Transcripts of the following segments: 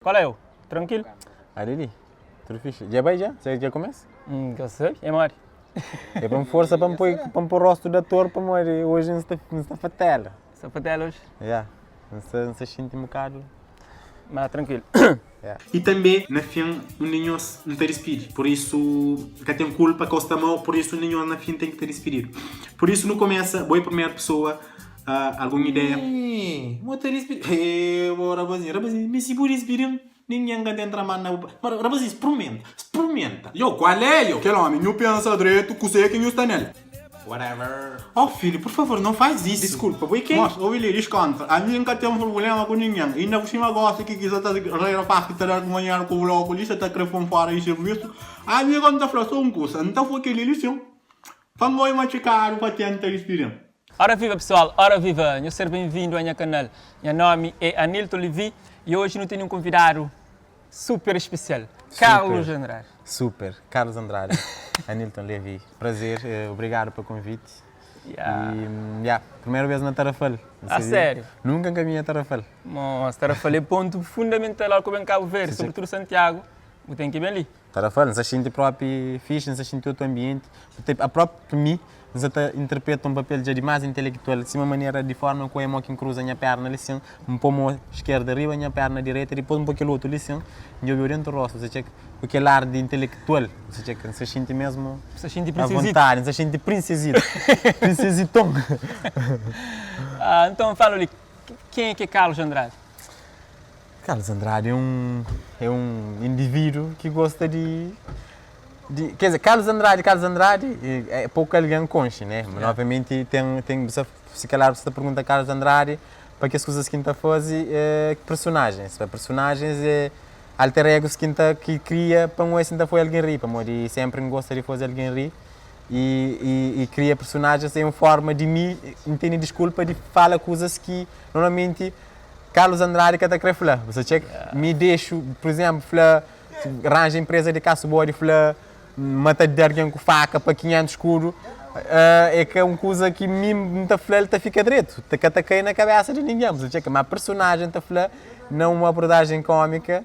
Qual é o? Tranquilo? Ali, tudo fixe. Já vai já? Você já começa? Que sei, é Mari. É para me força para me pôr o rosto da ator para morrer. Hoje não está fatela. Sapatela hoje? Já, não se sente um bocado. Mas tranquilo. E também, na fim, o ninho não tem espírito. Por isso, que tem culpa, costa mal, por isso o ninho na fim tem que ter espírito. Por isso, não começa, boa primeira pessoa, alguma ideia. Não ter espírito. Rapazinho, me segura espírito. Ninguém can entrar mais na... Mas, rapazinho, experimenta. Yo, qual é, yo? Aquele homem não pensa direito, que você é quem está nele. Whatever. Oh, filho, por favor, não faz isso. Desculpa, boi quem? Mas, ouvi eles cantam. A mim nunca tem um problema com ninguém. Ainda por cima gosta que quiser estar a parte de manhã com o logo, lista está querendo fora e serviço. A mim quando está falando um curso, então foi aquele lição. Vamos machucar para tentar respirar. Ora viva pessoal, ora viva. Eu seja bem-vindo ao meu canal. Meu nome é Anilton Levi e hoje eu tenho um convidado super especial. Carlos Andrade. Super. Carlos Andrade. Anilton Levi. Prazer, obrigado pelo convite. Primeira vez na Tarrafal. Sério? Nunca caminhei a Tarrafal. Nossa, Tarrafal é ponto fundamental ao que vem Cabo Verde, sobretudo Santiago. Eu tenho que ir bem ali. Tarrafal, não se sente próprio fixe, não se sente outro ambiente. A própria mim, você interpreta um papel de mais intelectual, de uma maneira, de forma que eu que cruza a minha perna, lição, um pouco esquerda arriba, a minha perna direita, depois um pouquinho outro, lição, e eu oriento o rosto, você checa, aquele ar de intelectual, você checa, não se sente mesmo à vontade, não se sente princesito, princesitão. Então fala-lhe, quem é que é Carlos Andrade? Carlos Andrade é um indivíduo que gosta de quer dizer, Carlos Andrade é pouco alguém conche, né? Mas, obviamente, se calhar você pergunta a Carlos Andrade para que as coisas que está fazendo personagens. Para personagens é alter egos que cria para um ainda foi alguém rir, para morrer sempre gosta de fazer alguém rir e cria personagens em forma de mim, entende desculpa de falar coisas que normalmente Carlos Andrade que está querendo falar. Você checa, me deixo, por exemplo, falar, arranja empresa de caça-bode, falar mata de alguém com faca para 500 escuro, é que é uma coisa que me está falando, está fica direito, está caindo na cabeça de ninguém. Mas a personagem está falando, não uma abordagem cómica,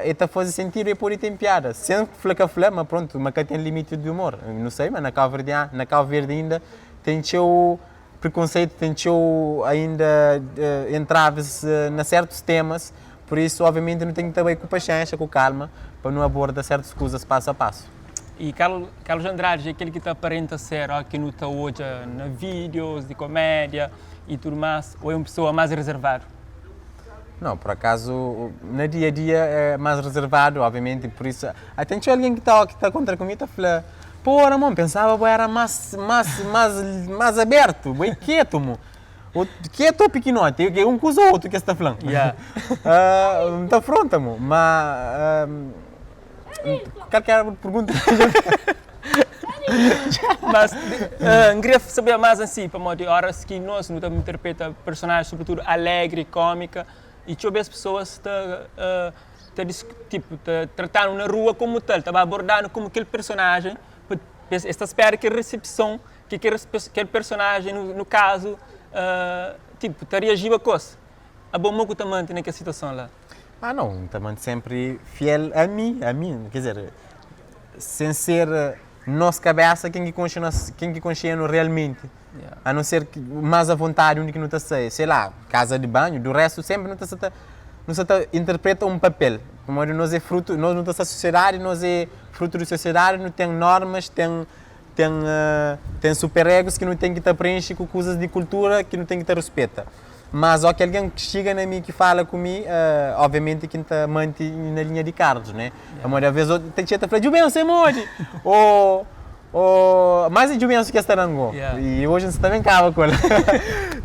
está fazendo sentido e por aí tem piada. Sempre fala, mas pronto, mas tem limite de humor. Não sei, mas na Cabo Verde ainda tem seu preconceito, tem seu ainda entraves em certos temas. Por isso, obviamente, não tenho que também com paciência, com calma, para não abordar certas coisas passo a passo. E Carlos Andrade é aquele que está aparenta ser que não está hoje nos vídeos de comédia e tudo mais, ou é uma pessoa mais reservada? Não, por acaso, no dia a dia é mais reservado, obviamente, por isso. Tem alguém que está contra comigo, está falando, pô, Ramon, pensava que era mais aberto, bem quieto, mo. Que é teu pequenote, que é um coisa ou outro que está falando. Não está pronto, amor. Mas. Qualquer pergunta. Mas queria saber mais assim, para modo de horas que nós não interpretamos personagens, sobretudo alegre, cômica, e deixa eu ver as pessoas tratando na rua como tal, estava abordando como aquele personagem, esta espera que a recepção, que aquele personagem, no caso, estaria agindo a coisa. A bom moco também naquela situação lá. Não, também sempre fiel a mim, quer dizer, sem ser nossa cabeça quem que consciente realmente. A não ser que mais à vontade, onde que não está sei lá, casa de banho, do resto sempre não está interpreta um papel. Como nós é fruto, nós não estamos sociedade, nós é fruto da sociedade, não tem normas, tem superegos que não tem que estar preenche com coisas de cultura que não tem que estar respeita. Mas que alguém que chega na mim que fala comigo, obviamente que está mantém na linha de Carlos, né? Às vezes tem gente que fala, Jubenso, você morre! Mas é Jubenso que está rango. E hoje você também acaba com ela.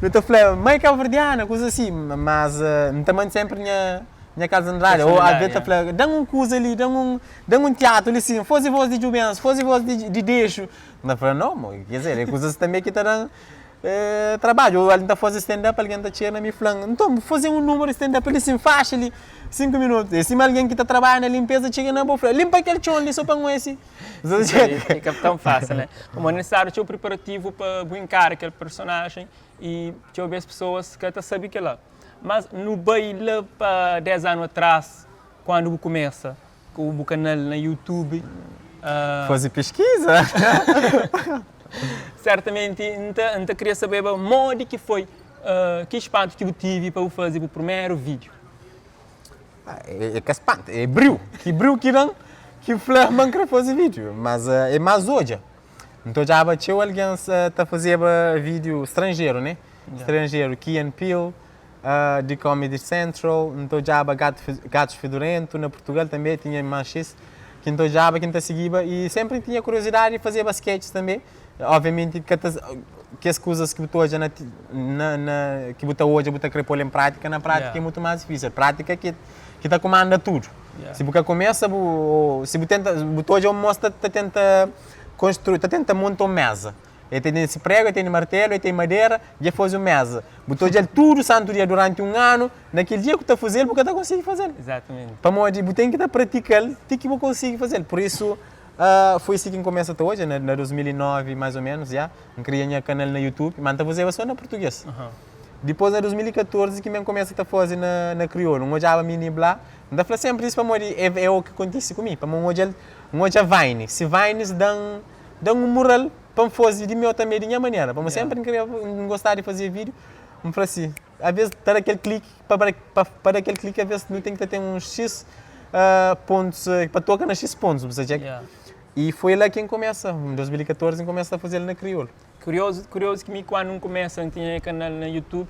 Eu estou falando, mãe cabo-verdiana, coisa assim, mas não também sempre minha casa Andrade. Ou às vezes está falando, dá uma coisa ali, dá um teatro ali assim, fosse voz de Jubenso, fosse voz de Deixo. Não falo, não, quer dizer, é coisas também que estão trabalho, ou alguém está fazendo stand-up, alguém está tirando na minha flanca. Então, fazer um número de stand-up ali, assim, faixa ali, 5 minutos. E se alguém que está trabalhando na limpeza chega na boa, limpa aquele chão ali só para um esse. Fica tão fácil, né? Como é necessário ter o preparativo para brincar aquele personagem e ter as pessoas que até sabem que é lá. Mas no baile para 10 anos atrás, quando eu começa com o canal na YouTube, Fazer pesquisa. certamente eu queria saber o modo que foi, que espanto que eu tive para eu fazer o primeiro vídeo. É que espanto, é brilho. Que brilho que não, que flama para fazer vídeo. Mas é mais hoje. Então já bateu alguém a fazer vídeo estrangeiro, né? Estrangeiro, Key and Peele, de Comedy Central. Então já Gatos Fedorento, na Portugal também tinha Manchester. Então já quem seguia e sempre tinha curiosidade de fazer basquete também. Obviamente que as coisas que botou hoje que botou hoje botar querer pôr em prática, na prática é muito mais difícil. A prática que está comanda tudo. Se você começa, se você tenta, botou hoje mostra tenta construir, tenta montar uma mesa. Ele tem esse prego, ele tem martelo, ele tem madeira, já faz uma mesa. Botou já tudo santo dia durante um ano, naquele dia que está fazendo, porque está conseguindo fazer. Exatamente. Para modo, você tem que estar praticando, tem que conseguir fazer. Por isso, foi assim que começa até hoje, na 2009 mais ou menos, já. Eu criei um canal no YouTube, mas está fazendo só na português. Depois, em 2014, que eu começo a fazer na crioulo. Um dia mini blá, eu falo sempre isso para modo, é o que acontece comigo. Para modo, Vine. Se Vines dão um mural, para fazer de mim também de minha maneira. Para sempre gostar de fazer vídeo, eu falo assim, às vezes dar aquele clique, para aquele clique, às vezes não tem que ter uns X pontos, para tocar nos X pontos, você checa. E foi lá que começa, em 2014, começa a fazer na crioulo. Curioso que quando começa a ter canal no YouTube,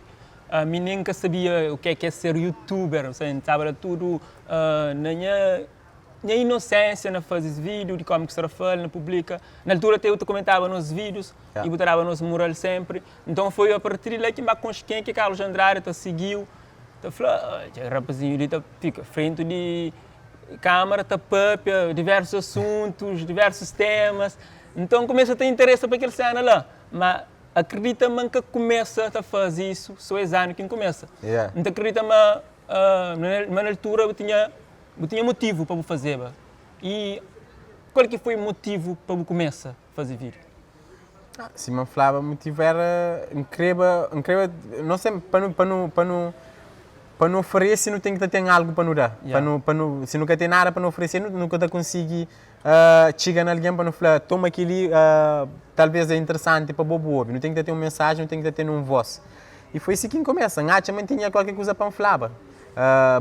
eu nunca sabia o que é ser youtuber, ou seja, estava tudo na minha inocência na fazer vídeo de como que se fala, na publica. Na altura eu comentava nos vídeos e botava nos mural sempre. Então foi a partir daí que me consciente que Carlos Andrade seguiu. Falou, rapazinho, ele fica frente de câmera, papel, diversos assuntos, diversos temas. Então começa a ter interesse para aquele cena lá. Mas acredita-me que começa a fazer isso, só esse ano que começa. Então acredita-me, na altura eu tinha motivo para fazer. E qual que foi o motivo para começar a fazer vídeo? Se me falava, o motivo era incrível, não sei, para não oferecer, não tem que ter algo para nos dar. Se nunca tem nada para não oferecer, nunca consegue chegar a alguém para não falar, toma aquilo, talvez é interessante para bobo. Não tem que ter uma mensagem, não tem que ter uma voz. E foi assim que começa. A também tinha qualquer coisa para me falar.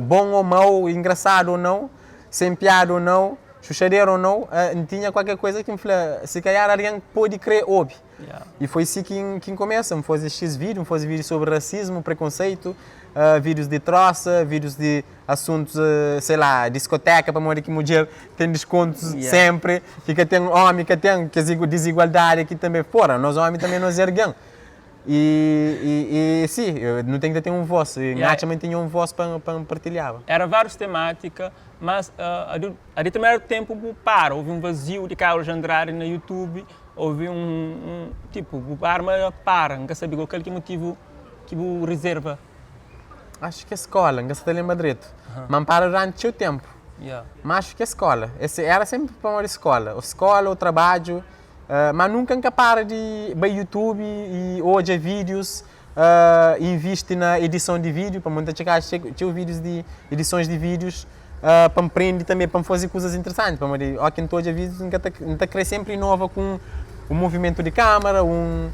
Bom ou mau, engraçado ou não, sem piada ou não, chuchadeiro ou não, tinha qualquer coisa que me falava, se calhar alguém pode crer óbvio. E foi assim que começa, me fazer X vídeos, me fazer vídeos sobre racismo, preconceito, vídeos de troça, vídeos de assuntos, sei lá, discoteca, para morar que mulher tem descontos sempre, que tem homem que tem desigualdade aqui também fora, nós homens também nós erguemos. E sim, não tem que ter uma voz, eu também tinha uma voz para partilhar. Era várias temáticas, mas a determinado tempo houve um vazio de Carlos Andrade no YouTube, houve tipo, o arma para, nunca sabia qual é o motivo que o reserva. Acho que a escola, nunca se lembra direito, mas para durante o tempo. Mas acho que a escola, era sempre para uma escola, o trabalho. Mas nunca para de ver YouTube e hoje vídeos, investe na edição de vídeo, para muita gente tinha vídeos de edições de vídeos, para aprender também, para fazer coisas interessantes, para me quem todos os vídeos não cresce sempre inova com o movimento de câmera, um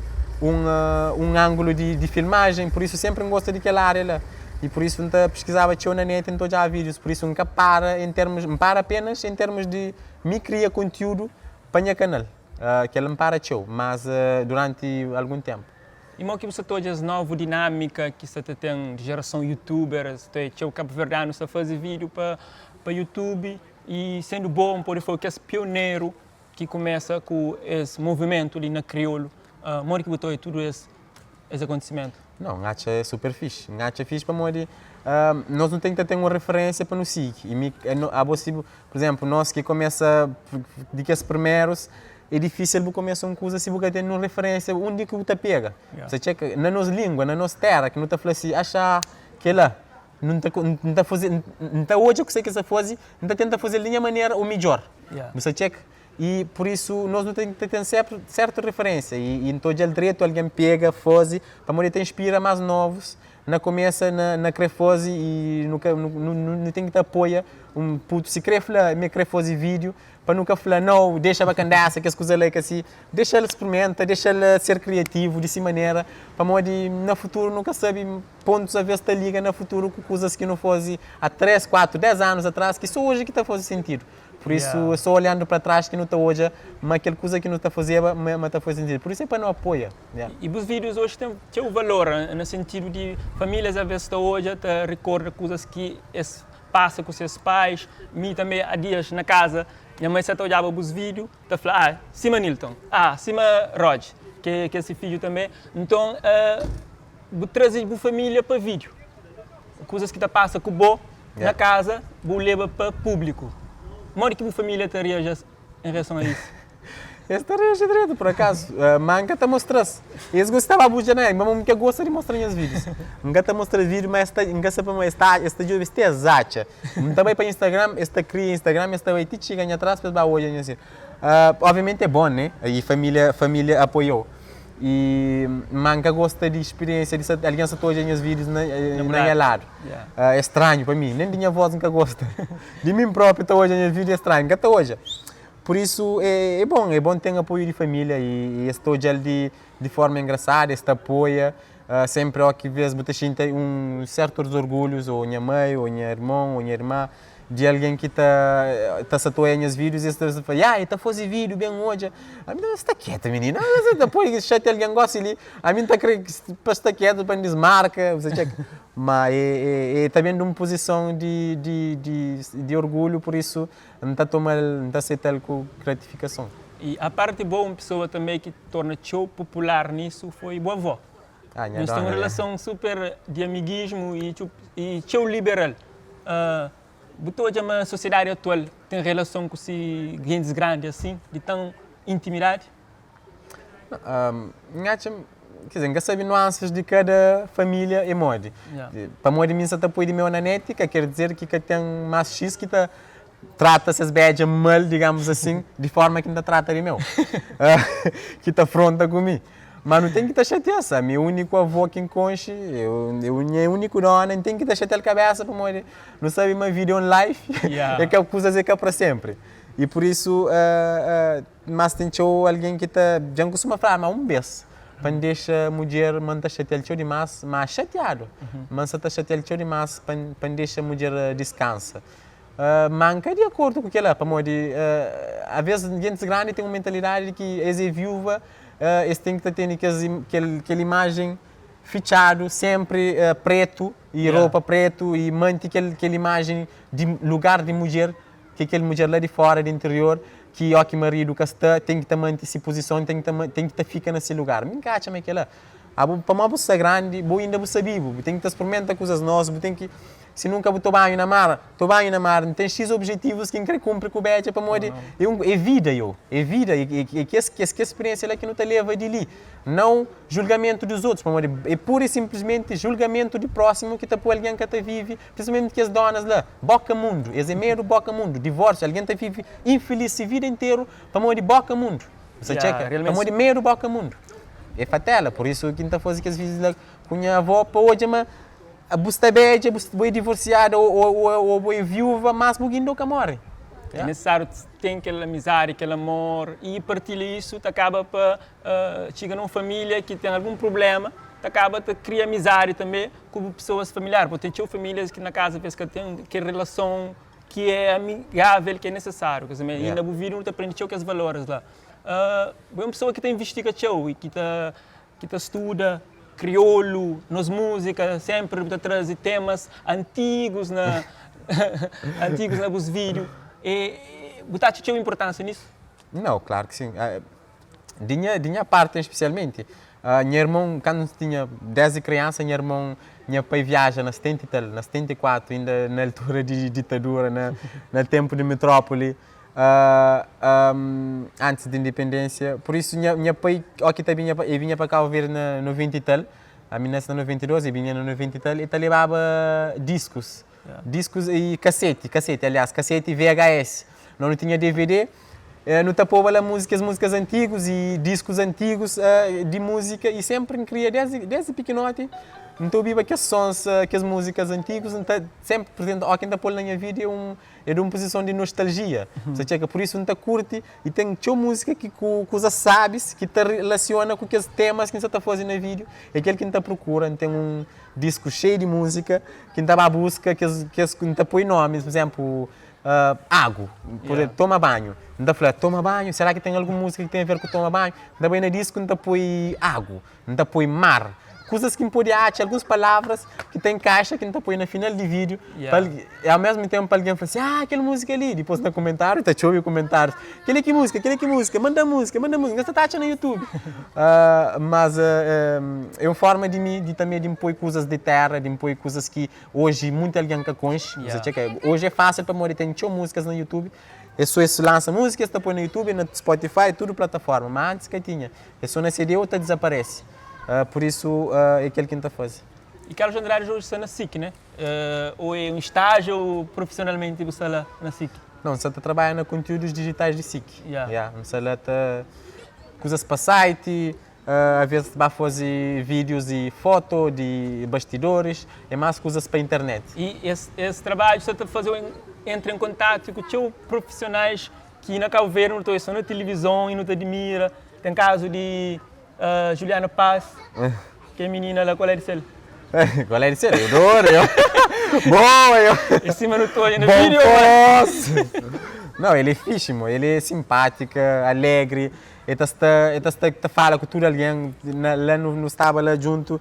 ângulo de filmagem, por isso sempre gosto daquela área lá. E por isso não pesquisava na net em todos os vídeos, por isso nunca para apenas em termos de me criar conteúdo para o meu canal. Que ele me para mas durante algum tempo. E como que você toda essa nova dinâmica que você tem de geração youtuber, você tem o Cabo Verdano a fazer vídeo para YouTube e sendo bom, por foi que é pioneiro que começa com esse movimento ali na crioulo, como que botou tudo esse acontecimento? Não, acho é super fixe. Acho é fixe para morrer. Nós não temos que ter uma referência para nos seguir. Por exemplo, nós que começa de que os primeiros é difícil começar uma coisa se você tem uma referência onde que você pega. Você checa na nossa língua, na nossa terra, que não está falando assim, achar que lá não está fazendo, não está hoje o que você quer fazer, não está tentando fazer de linha maneira o melhor. Você checa e por isso nós não temos que ter certa referência e então já direito alguém pega, faz, para morrer te inspira mais novos, na começa na crefose e não tem que te apoia puto se quer falar me crefose vídeo para nunca falar não deixa a candaça que as coisas lá que assim deixa ele experimenta deixa ele ser criativo dessa maneira para modo no futuro nunca sabe pontos a ver se liga no futuro com coisas que não fosse há 3, 4, 10 anos atrás que só hoje que está fazendo sentido. Por isso, só olhando para trás que não está hoje, mas aquela coisa que não está fazendo, mas está fazendo sentido. Por isso é para não apoia. E os vídeos hoje têm o valor, no sentido de famílias às vezes hoje recordam coisas que passa com seus pais. Mim também há dias na casa, minha mãe se olhava os vídeos, está falando, cima Nilton, cima Rod, que esse filho também. Então, vou trazer a família para vídeo. Coisas que está passa com o bo na casa, vou levar para público. Moro que a família teria já em relação a isso? Esse teria já direito, por acaso. Manca te mostras. Eles gostavam de bujar, né? Mas que gosta de mostrar os vídeos. Nunca te mostra vídeo, mas esta jogo está exata. Também para Instagram, esta cria Instagram, esta vai te chegar atrás para hoje assim. Obviamente é bom, né? E família apoiou. E manca gosta de experiência de alguém se toja nos vídeos na lado. É estranho para mim, nem minha voz nunca gosta. De mim próprio estou hoje nos vídeos é estranho, nunca estou hoje. Por isso é bom ter apoio de família e estou de forma engraçada, este apoia sempre ao que vês muita gente certos orgulhos ou minha mãe ou minha irmão ou minha irmã de alguém que está se atoia nos vídeos e está fala, está fazendo vídeo bem hoje. A mim está quieta, menina. Depois se alguém gosta ali, a mim está estar quieto para desmarca, você checa. Mas é também de uma posição de orgulho, por isso não está aceitando com gratificação. E a parte boa, uma pessoa também que torna show popular nisso foi boa avó. Nós temos uma relação super de amiguismo e show liberal. Botou já uma sociedade atual tem relação com se grandes grandes assim, de tão intimidade? Quer dizer, nunca sabe nuances de cada família e modo. Para modo de mim, se está apoio de meu nanética, quer dizer que tem mais X que trata essas bedjas mal, digamos assim, de forma que não trata de meu. Que está afronta comigo. Mas não tem que estar chateado, sabe? Meu único avô que enconche, meu único dona, não tem que estar chateado a cabeça para morrer. Não sabe uma vida on live, é que a coisa é para sempre. E por isso, mas tem alguém que está, já não costuma falar, mas beijo. Para deixar a mulher manter chateado demais, mas chateado. Mas se está chateado demais, para deixar a mulher descansa. Manca de acordo com aquela, para morrer. Às vezes, gente grande tem uma mentalidade que é viúva, eles têm que ter aquela imagem fechado, sempre preto, e roupa preto, e manter aquela imagem de lugar de mulher, que aquela mulher lá de fora, do interior, que o marido que está, tem que manter essa posição, tem que ficar nesse lugar. Me encaixa, mas aquela. Para uma pessoa grande, vou ainda saber, tem que experimentar coisas novas, tem que. Se nunca estou banho na mar, não tem X objetivos que quer cumprir com o Beja para morrer. É vida, é vida, que experiência lá que não te leva de ali. Não julgamento dos outros, para morrer. É pura e simplesmente julgamento do próximo que está por alguém que está vive, principalmente que as donas lá, boca mundo, é meio boca mundo, divórcio, alguém está vive infeliz a vida inteira para morrer boca mundo. Você checa? Para morrer meio boca mundo. É fatela, por isso que não está fazendo que as vezes com a minha avó para hoje, mas a busta beja, a divorciada ou a viúva, mas alguém nunca morre. É necessário ter aquela amizade, aquele amor e partilhar isso, acaba para chegar numa família que tem algum problema, acaba a criar amizade também com pessoas familiares, porque tem famílias que na casa que tem que relação que é amigável, que é necessário, quer dizer, ainda o vídeo não te aprende que os valores lá. É uma pessoa que investiga e que estuda crioulo, nas músicas, sempre traz temas antigos antigos nos vídeos. E botar tinha importância nisso? Não, claro que sim. De minha parte, especialmente. Meu irmão, quando tinha 10 crianças, meu pai viaja na 74, ainda na altura de ditadura, no tempo de metrópole. Antes da independência, por isso minha pai, aqui também vinha para cá ver no 90 e tal, a minha nasceu no 92 e vinha no 90 e tal, e levava discos e cassete e VHS, não tinha DVD, não tapava lá músicas antigas e discos antigos de música e sempre queria desde pequenote então viva que sons, que as músicas antigas, então, sempre, por exemplo, quem está pôr na minha vida é de uma posição de nostalgia. Uhum. Por isso, não curte e tem uma música que você sabe, que te relaciona com aqueles temas que você está fazendo no vídeo. É aquele que está procurando, tem um disco cheio de música, que está à busca, que está põe nomes, por exemplo, água, por exemplo, toma banho. Não está falando, toma banho, será que tem alguma música que tem a ver com toma banho? Não bem na disco, não está põe água, não está põe mar. Coisas que me podem achar, algumas palavras que tem caixa que não está põe na final de vídeo. E ao mesmo tempo alguém fala assim, aquela música ali. Depois no comentário, está chovendo comentários. Aquele que música, manda música. Você está achando no YouTube. Mas é uma forma de também de me pôr coisas de terra, de me pôr coisas que hoje muita alguém que conhece. Hoje é fácil para morrer, tem músicas no YouTube. É só isso lança música, está põe no YouTube, no Spotify, tudo plataforma. Mas antes que tinha, é só na CD outra desaparece. Por isso, é aquele que a gente está a fazer. E Carlos Andrade hoje está na SIC, né? Ou é um estágio ou profissionalmente você está na SIC? Não, você está trabalhando com conteúdos digitais de SIC. Você está coisas para site, às vezes vai fazer vídeos e fotos de bastidores, é mais coisas para a internet. E esse trabalho você está a fazer, entra em contato com os profissionais que não querem ver, não estão na televisão e não te admira. Tem caso de Juliana Paz, que é menina lá, qual é de ser? Qual é de ser? Eu adoro, eu. Bom, eu. Em cima não estou no vídeo, Não, ele é físimo, ele é simpática, alegre. Ele está fala com tudo alguém lá no estava lá junto.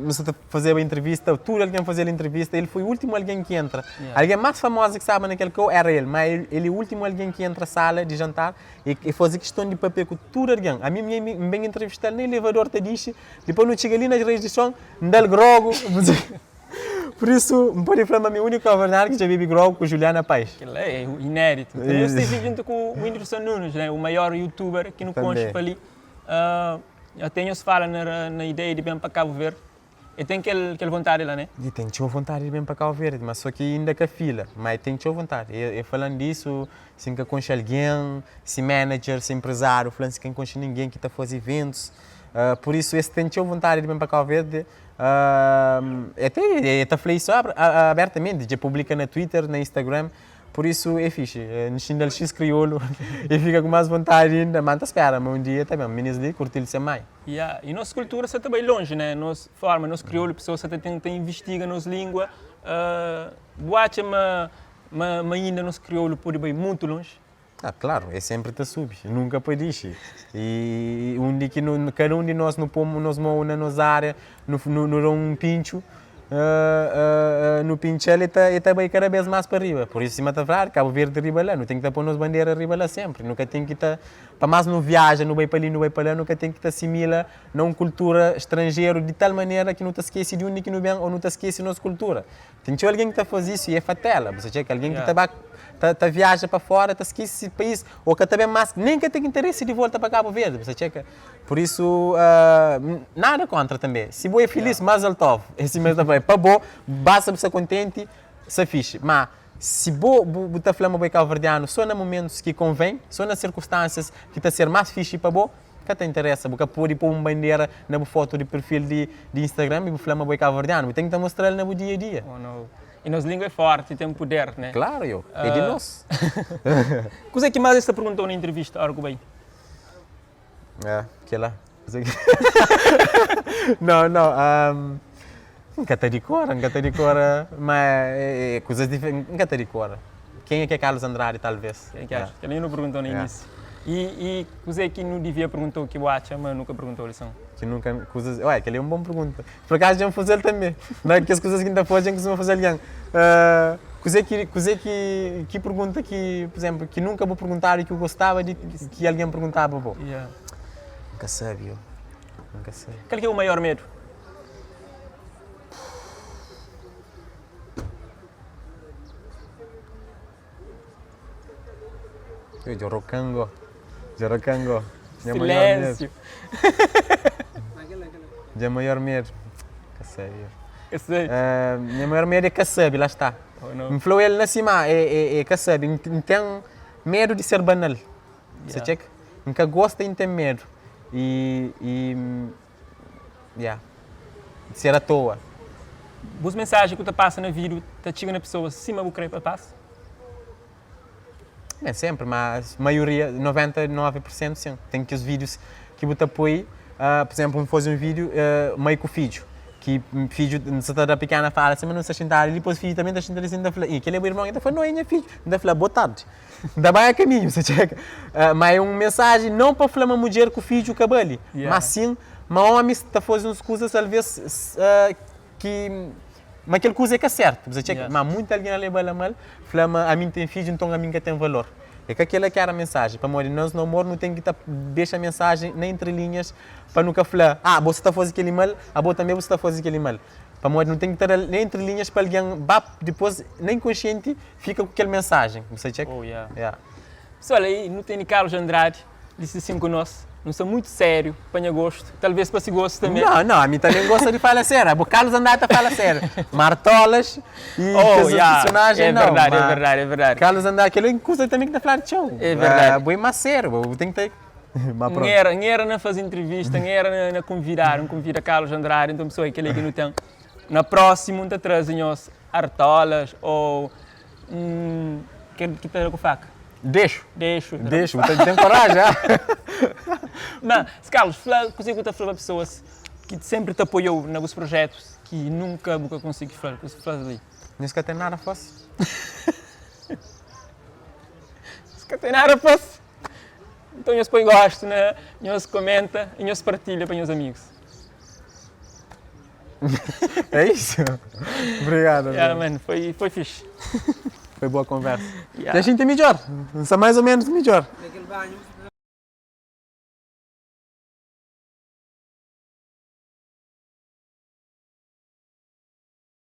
Nós fazer a entrevista, tudo alguém fazer a entrevista. Ele foi o último alguém que entra. Alguém mais famoso que estava naquele show era ele, mas ele é o último alguém que entra à sala de jantar e fazer questão de papel com tudo alguém. A mim me vem entrevistar no elevador, te disse, depois não chega ali nas redes de som, não dá grogo. Por isso, me pode falar, a minha única verdade que já vive grogo com Juliana Paz. Aquilo é inédito. Também você vive junto com o Whindersson Nunes, né? O maior youtuber que não conhece ali. Eu tenho se fala na ideia de vir para Cabo Verde. E tem aquela vontade lá, né? E tenho vontade de vir para Cabo Verde, mas só que ainda com a fila. Mas tenho vontade. E falando disso, se não conhece alguém, se manager, se empresário, falando se não conhece ninguém que está fazendo eventos. Por isso, esse tenho vontade de vir para Cabo Verde. Até falei isso abertamente, já publica no Twitter, no Instagram. Por isso é fixe, ainda ele X crioulo e fica com mais vontade ainda, mas espera, mas um dia também, meninos ali, curtir-se mais. E nossa cultura está também longe, né? Nossa forma, nosso crioulo, pessoas até tem investiga nossa língua, boate, mas ainda nosso crioulo pode ir muito longe. Claro, é sempre te subir, nunca pode ir. E que cada um de nós no pomo, nos mãos na nossa área, no um pincho, no pincho ele está bem cada vez mais para arriba. Por isso, cima está falar, Cabo Verde arriba lá, não tem que estar pôr as bandeiras arriba lá sempre. Nunca tem que estar, para mais não viaja, não vai para ali, não vai para lá, nunca tem que estar assimila numa cultura estrangeira de tal maneira que não te esquece de onde que não vem ou não te esquece de nossa cultura. Tem que alguém que está fazendo isso e é fatela. Você chega alguém que está viaja para fora, está esquece esse país, ou que também mais, nem que tem interesse de volta para Cabo Verde, você checa. Por isso, nada contra também. Se você é feliz, mais alto, esse mesmo também. Para bom, basta você contente, se fixe. Mas se você está falando para Cabo Verdeano, só nos momentos que convém, só nas circunstâncias que está a ser mais fixe para bom, que te interessa, porque pode pôr uma bandeira na foto de perfil de Instagram e você fala para Cabo Verdeano, tem que mostrar ele no dia a dia. E nossa língua é forte, tem poder, né? Claro, é de nós. O que é que mais você perguntou na entrevista, algo bem? Que lá. Não. Nunca te de cor, mas coisas diferentes. Nunca te de cor. Quem é que é Carlos Andrade, talvez? Quem é que acha? Que ele não perguntou no início. E coisa que não devia perguntar o que eu acho, mas nunca perguntou a lição. Que nunca, coisas, que ele é uma boa pergunta. Por acaso, já fazer ele também. Não é que as coisas que ainda fazem, que se fazer alguém. Coisa que pergunta que, por exemplo, que nunca vou perguntar e que eu gostava de que alguém perguntava. Nunca sei, nunca sei. Qual que é o maior medo? Jorocango. Silêncio. Já maior medo. Sei. Minha maior medo é caçabe, lá está. Me falou ele na cima, é caçabe. Não tem medo de ser banal. Você checa? Nunca gosta de ter medo. de ser à toa. Boas mensagens que tu passa na vídeo, tá chegando na pessoa, cima do creio para passa. É sempre, mas a maioria, 99% sim. Tem que os vídeos que você apoia, por exemplo, fazer um vídeo meio com o filho. Que o filho, se está pequena, fala assim, mas não se sentar, e depois o filho também está sentado assim, e aquele é o irmão, ainda fala, não é minha filho, ainda fala, boa tarde. Ainda vai a caminho, você checa. Mas é uma mensagem não para falar uma mulher com o filho cabelo, mas sim, uma homem está fazendo as coisas, às vezes, que... Mas aquela coisa é que é certo, você checa. Mas muita alguém leva a mal, fala, a mim tem filho, então a mim que tem valor. É que aquela que era a mensagem, para morrer, nós não morrer, não tem que deixar a mensagem nem entre linhas, para nunca falar, você está fazendo aquele mal, você também está fazendo aquele mal. Para morrer, não tem que estar nem entre linhas para alguém, depois, nem consciente, fica com aquela mensagem, você checa. Pessoal, aí, não tem Carlos Andrade, disse assim conosco. Não sou muito sério, apanha gosto. Talvez para se gosto também. Não, a mim também gosta de falar sério. O Carlos Andrade fala sério. Martolas e personagem é não. Verdade, é verdade, é verdade. Carlos Andrade, aquele custa também que está falando de show. É verdade. Boi mais sério, tem que ter. Não era na fazer entrevista, não era na convidar, Carlos Andrade, então pessoal, aquele que não tem. Na próxima, não trazem os Artolas ou. Que está com faca? Deixo, tem coragem já. Mas, Carlos, consigo te falar para pessoas que sempre te apoiou nos projetos que nunca consegui falar, ali. Nunca tem nada fácil. Nunca tem nada fácil. Então, eu põe gosto, né? Eu comenta e eu partilha para os amigos. É isso? Obrigado. Mano, foi fixe. Foi boa conversa. Deixa-te melhor, mais ou menos melhor. Naquele banho